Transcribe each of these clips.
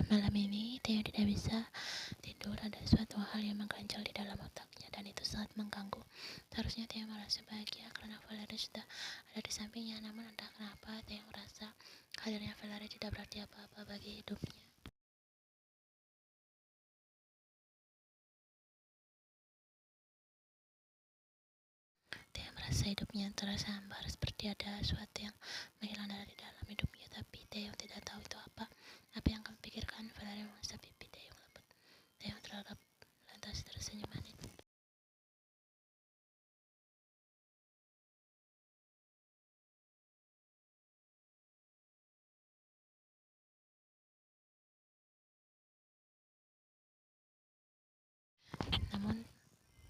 Malam ini, Theo tidak bisa tidur. Ada suatu hal yang mengganjal di dalam otaknya dan itu sangat mengganggu. Seharusnya Theo merasa bahagia karena Valerie sudah ada di sampingnya. Namun entah kenapa Theo merasa hadirnya Valerie tidak berarti apa-apa bagi hidupnya. Theo merasa hidupnya terasa hambar, seperti ada sesuatu yang menghilang dari dalam hidupnya. Tapi Theo tidak tahu itu apa. Apa yang kamu pikirkan? Valerie mengusap pipi Theo lembut. Theo teragap lantas tersenyum manis. Namun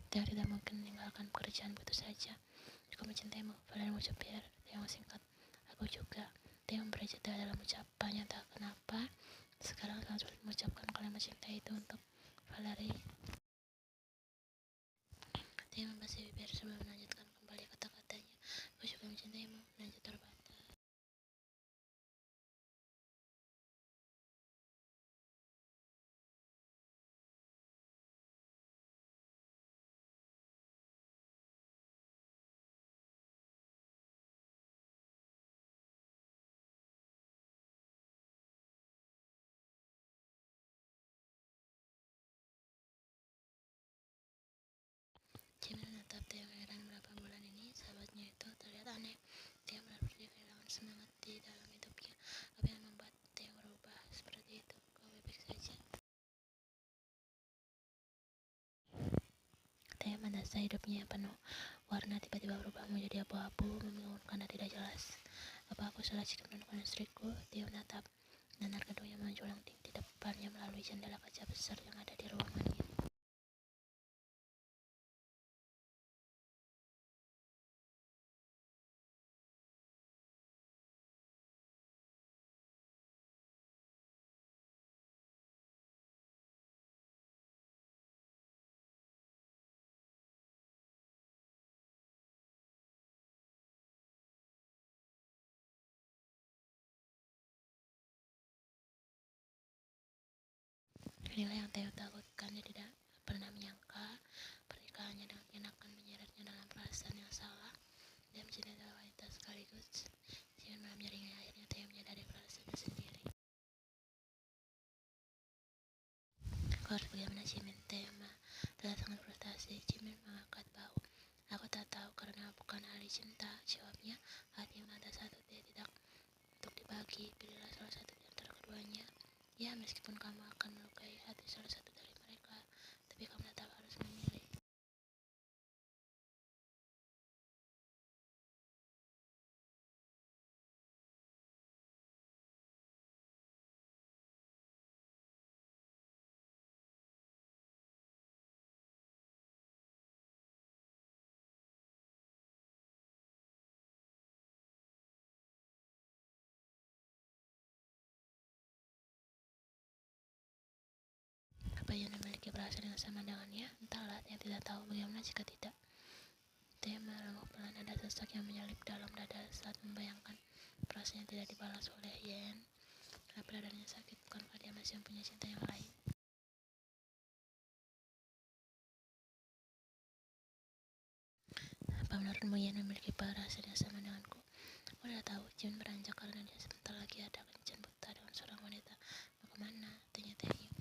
Theo tidak mungkin meninggalkan pekerjaan begitu saja. Aku mencintaimu, Valerie mengucap Theo singkat. Aku juga. Theo memberi jeda dalam ucapannya, tak kenapa. Sekarang sangat sulit mengucapkan kalimat cinta itu untuk Valerie. Theo membasuh bibir sebelum melanjutkan kembali kata-katanya. Aku juga mencintaimu, lanjut terbata. Jimmy menatap Theo heran. Berapa bulan ini sahabatnya itu terlihat aneh. Theo seperti kehilangan semangat di dalam hidupnya. Apa yang membuat Theo berubah seperti itu? Kau baik-baik saja? Theo merasa hidupnya yang penuh warna tiba-tiba berubah menjadi abu-abu, membingungkan dan tidak jelas. Apa aku salah jika menemukan istriku? Theo menatap nanar gedung yang menjulang di depannya melalui jendela kaca besar yang ada di ruangannya. Inilah yang Theo takutkan. Dia tidak pernah menyangka pernikahannya dengan Ken akan menyeretnya dalam perasaan yang salah. Dia mencintai dua wanita sekaligus. Dengan malam nyaringnya akhirnya Theo menyadari perasaannya sendiri. Aku harus bagaimana, Jimin? Theo terlihat sangat frustasi. Jimin mengangkat bahu. Aku tak tahu karena bukan ahli cinta, jawabnya. Hati yang ada satu dia tidak untuk dibagi. Pilihlah salah satu di antara keduanya. Ya, meskipun kamu akan melukai hati salah satu dari mereka, tapi kamu tetap harus memilih. Apa yang memiliki perasaan yang sama dengannya? Entahlah, yang tidak tahu bagaimana jika tidak. Theo merenguk pelan. Ada sesak yang menyelip dalam dada saat membayangkan perasaan yang tidak dibalas oleh Yen. Kenapa dadanya sakit? Bukankah dia masih mempunyai cinta yang lain? Apa menurutmu Yen memiliki perasaan yang sama denganku? Aku tidak tahu. Jimin beranjak karena dia sebentar lagi ada kencan buta dengan seorang wanita. Mau kemana? Tanya Taehyung.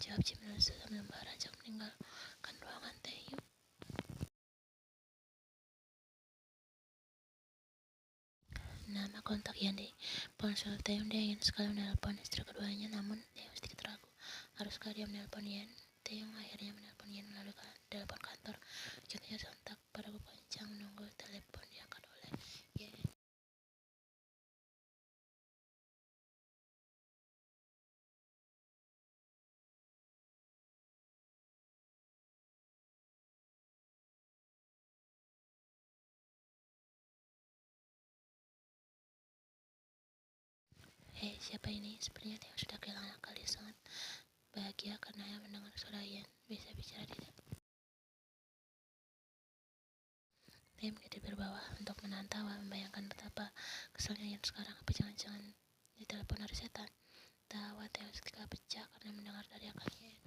Jawab Jimin sambil beranjak meninggalkan ruangan Taehyung. Nama kontak Yen di ponsel Taehyung. Dia ingin sekali menelpon istri keduanya, namun Taehyung sedikit ragu. Haruskah dia menelpon Yen? Taehyung akhirnya menelpon Yen melalui telepon kantor. Jantungnya sontak pada kencang menunggu telepon diangkat oleh Yen. Hei, siapa ini? Sepertinya Theo sudah kehilangan akal. Dia sangat bahagia karena ia mendengar suara Ian bisa bicara tidak. Dia menjadi berbawah untuk menahan tawa, membayangkan betapa keselnya Ian sekarang. Apa jangan-jangan ditelepon dari setan? Tawa Theo seketika pecah karena mendengar teriakan Ian.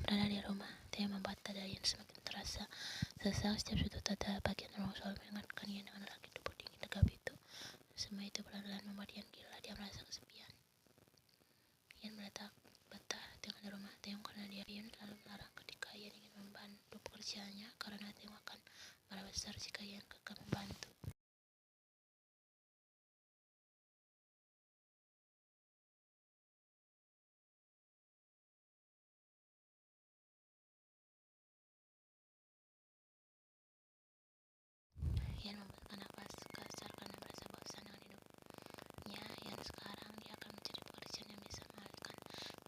Berada di rumah, Theo membuat dada Ian semakin terasa sesak. Setiap sudut dada bagian ruang selalu mengingatkan Ian dengan lelaki tubuh dingin tegap itu. Semua itu perlahan-lahan membuat Ian gila. Dia merasa kesepian. Ian meletak betah tinggal di rumah Theo karena Ian selalu melarang ketika Ian ingin membantu pekerjaannya, karena Theo akan marah besar jika Ian gagal membantu. Ian membentangkan nafas kasar karena merasa bosan dengan hidupnya. Ian sekarang dia akan mencari pekerjaan yang bisa mengalihkan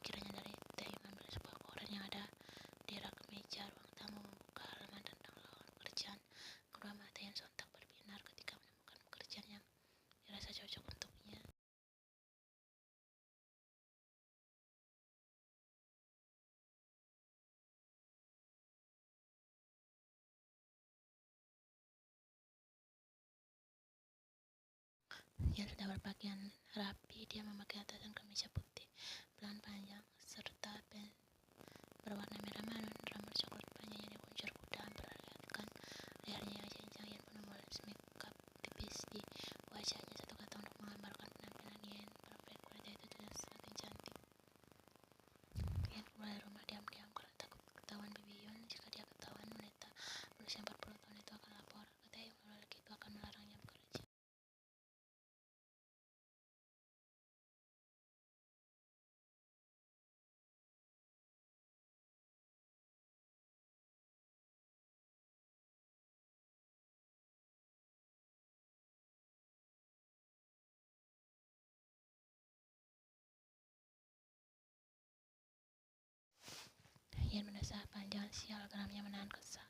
pikirannya dari Theo. Mengambil sebuah koran yang ada di rak meja ruang tamu, membuka halaman tentang lowongan pekerjaan. Kedua mata Ian sontak berbinar ketika menemukan pekerjaan yang dirasa cocok untuknya. Ian sudah berpakaian rapi. Dia memakai atasan kemeja putih, belang panjang, serta pants berwarna merah marun. Rambut coklat panjangnya dikuncir kuda memperlihatkan lehernya yang cincang. Ian pun memoles makeup tipis di wajahnya. Satu kata untuk menggambarkan penampilan Ian, perfect. Wanita itu terlihat semakin cantik. Ian keluar dari rumah diam-diam karena takut ketahuan Bibi Yun. Jika dia ketahuan, wanita berusia 40 tahun itu akan lapor ke Theo kalau lelaki itu akan melarangnya bekerja. Ian mendesah panjang, sial, geramnya menahan kesal.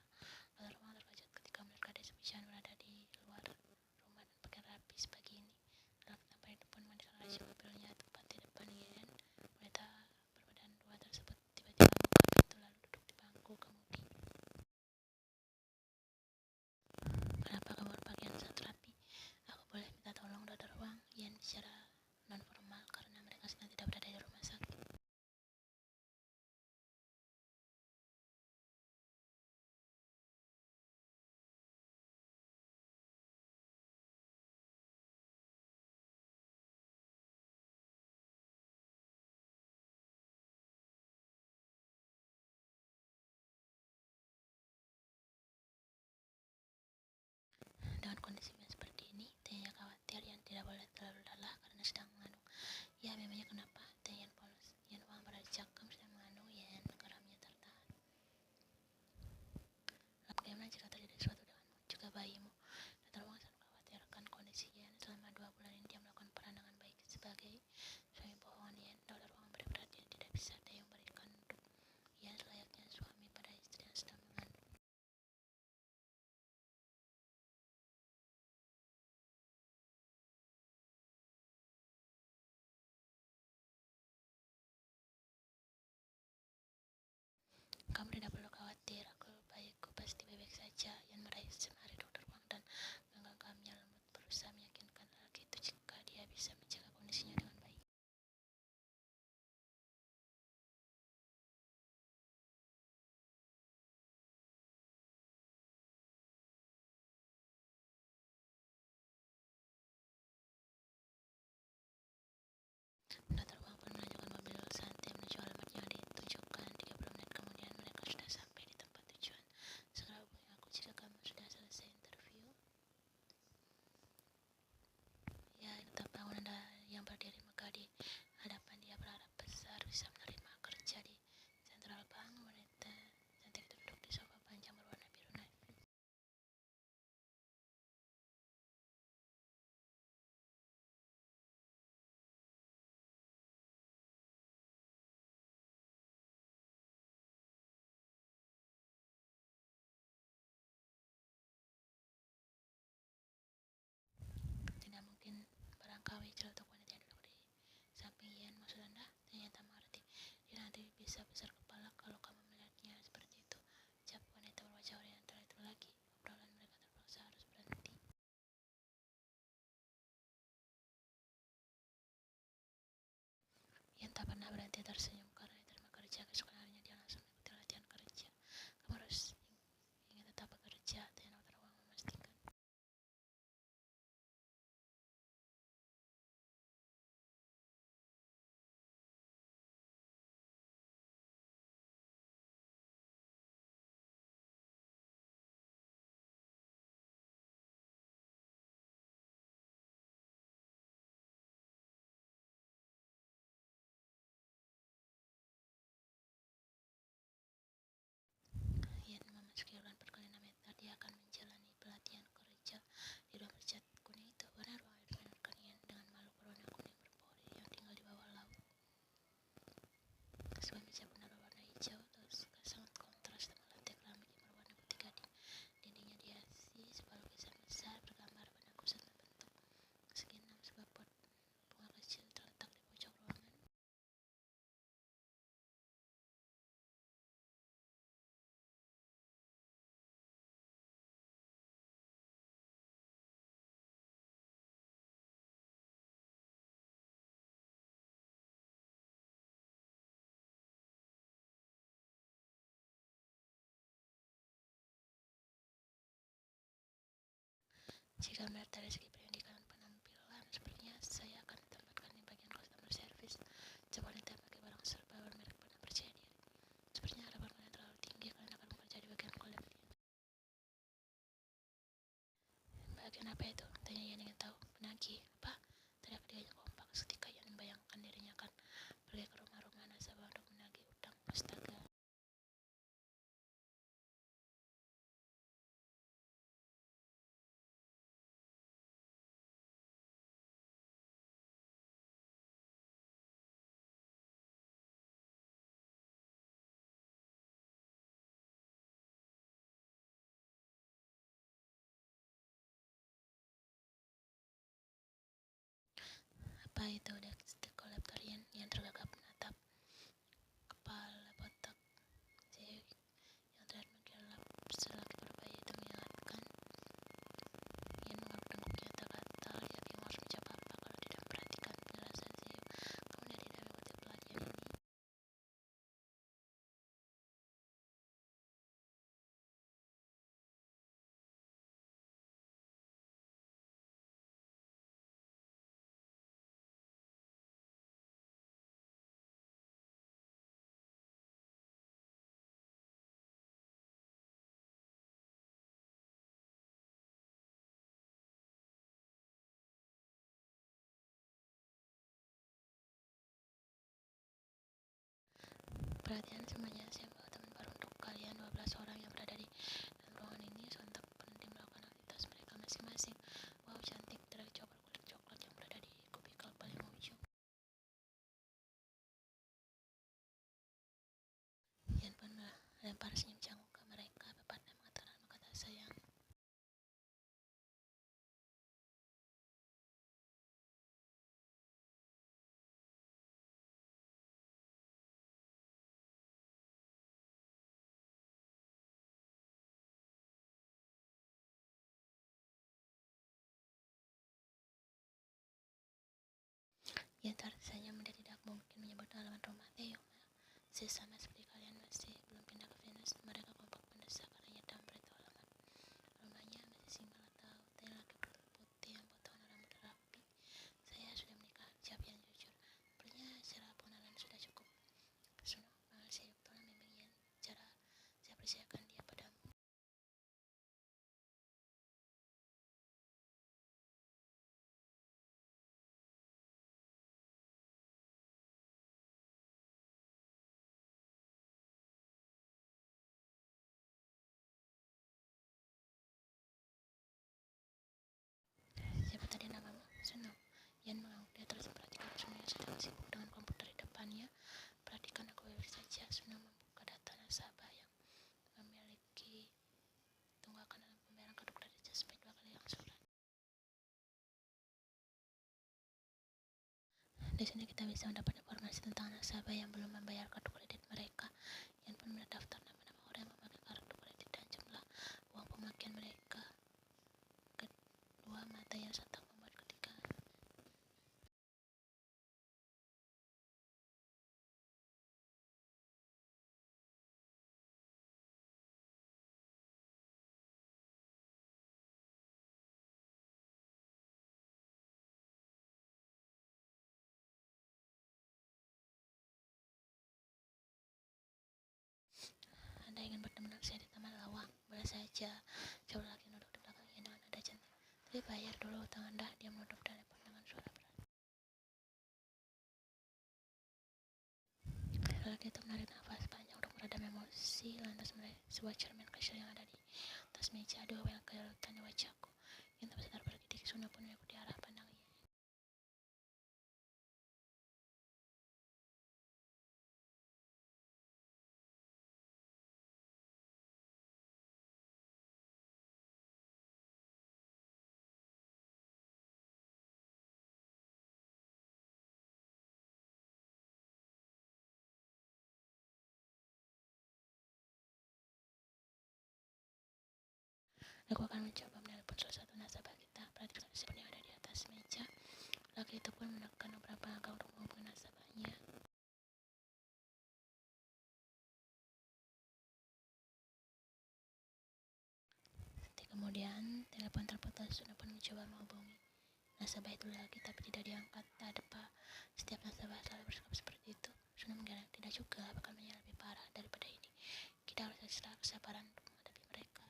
Keluar rumah terkejut ketika melihat gadis pembicaraan berada di luar rumah dan pakaian rapi sebagi ini. Lelaki tampan itu pun memandikan laci mobilnya tepat di depan Ian. Wanita berbadan tua tersebut tiba-tiba membuka pintu lalu duduk di bangku kemudi. Kenapa kamu berpakaian sangat rapi? Aku boleh minta tolong ada ruang? Ian bicara non formal karena mereka sedang tidak berada di rumah sakit. Dengan kondisi seperti ini, Tanya khawatir Ian tidak boleh terlalu lelah karena sedang mengandung. Ya, memangnya kenapa? Tanya polos. Ian uang pada cakem sedang mengandung. Ian geramnya tertahan. Bagaimana jika terjadi sesuatu denganmu, juga bayimu? Dr. Wang sangat mengkhawatirkan kondisi Ian. Selama 2 bulan ini dia melakukan peran dengan baik sebagai suami bohongan Ian. Dr. Wang beri perhatian tidak bisa Tanya berikan untuk Ian selayaknya suami pada istri yang sedang mengandung. kecil untuk wanita yang duduk di samping Ian. Maksud Anda? Tanya tak mengerti. Dia nanti bisa besar kepala kalau kamu melihatnya seperti itu. Ucap wanita berwajah oriental itu lagi. Obrolan mereka terpaksa harus berhenti. Ian tak pernah berhenti tersenyum karena diterima kerja. Keesokan harinya dia langsung mengikuti latihan kerja. Kamu harus ingin tetap bekerja, tanya dokter Wang memastikan. Ian memasuki ruangan perkebunan meter. Dia akan menjalani pelatihan kerja di ruang bercat kuning itu. Benar, ruangan itu menyenangkan Ian dengan makhluk berwarna kuning berpori yang tinggal di bawah laut. Sebuah meja benar berwarna hijau, terus sangat kontras dengan lantai keramik yang berwarna putih gading. Dindingnya dihiasi sebuah lukisan besar bergambar benang kusut berbentuk segi enam. Sebuah pot bunga kecil terletak di pojok ruangan. Jika melihat dari segi pendidikan penampilan, sepertinya saya akan ditempatkan di bagian customer service. Coba wanita pakai barang serba bermerek benar percaya diri. Sepertinya harapan kalian terlalu tinggi. Kalian akan bekerja di bagian kolek. Bagian apa itu? Tanya Ian ingin tahu. Penagih. Apa? Teriak dia kompak seketika Ian membayangkan dirinya akan pergi ke rumah-rumah nasabah untuk menagih utang. Astaga. Apa itu? Detek kolektor Ian tergagap menatap kepala botak cewek yang terlihat mengkilap selaki berbaya itu mengingatkan. Ian mengangguk-angguknya tak kata. Dia bingung harus menjawab apa kalau tidak memperhatikan penjelasan Zeo. Kemudian dia tidak mengikuti pelatihan ini. Perhatian semuanya, saya membawa teman baru untuk kalian. 12 orang yang berada di dalam ruangan ini sontak berhenti melakukan aktivitas mereka masing-masing. Wow, cantik, teriak cowok berkulit coklat yang berada di kubikel paling ujung. Ian pun melempar senyum canggung ke mereka. Bapaknya mengatakan kata sayang. Ian rasanya menjadi tidak mungkin menyebut halaman rumah Theo. Saya sama seperti kalian masih belum pindah ke Venus. Mereka kompak mendesak karena tahu berita halaman rumahnya masih single tahu. Theo laki bertubuh putih yang potongan rambut rapi. Saya sudah menikah, jawab Ian jujur. Sepertinya secara pengenalan sudah cukup. Suno, saya tolong bimbing Ian cara saya percayakan dia padamu. Siapa tadi namamu? Suno. Ian mengangguk. Dia terus memperhatikan Suno yang sedang sibuk dengan komputer di depannya. Perhatikan aku baik saja. Suno membuka data nasabah yang memiliki tunggakan dalam pembayaran kartu kredit sampai 2 kali yang surat. Di sini kita bisa mendapat informasi tentang nasabah yang belum membayar kartu kredit mereka. Yang pun mendaftar nama-nama orang yang memakai kartu kredit dan jumlah uang pemakaian mereka. Kedua, mata yang sontak membuat ketika Anda ingin bertemu dengan saya di Taman Lawang, boleh saja. Seorang laki duduk di belakangnya dengan nada cantik. Tapi bayar dulu utang Anda. Dia menutup telepon dengan suara berat. Lelaki itu menarik nafas panjang untuk meredam emosi, lantas melihat sebuah cermin kecil yang ada di atas meja. Aduh, yang kerutan di wajahku. Yang tak bisa bergidik, Suna pun mengikuti arah pandangnya. Aku akan mencoba menelpon salah satu nasabah kita. Perhatikan telepon yang ada di atas meja. Laki itu pun menekan beberapa angka untuk menghubungi nasabahnya. Detik kemudian, telepon terputus. Suna pun mencoba menghubungi nasabah itu lagi, tapi tidak diangkat. Tak ada apa. Setiap nasabah selalu bersikap seperti itu. Suna mengira tidak juga, bahkan menjadi lebih parah daripada ini. Kita harus ekstra kesabaran untuk menghadapi mereka.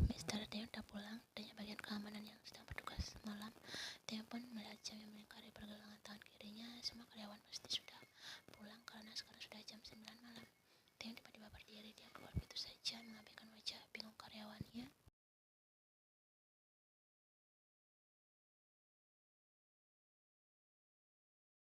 Mister Deo tak pulang, dan bagian keamanan yang sedang bertugas malam. Deo pun melihat jam yang melingkari pergelangan tangan kirinya. Semua karyawan pasti sudah pulang karena sekarang sudah jam 9 malam.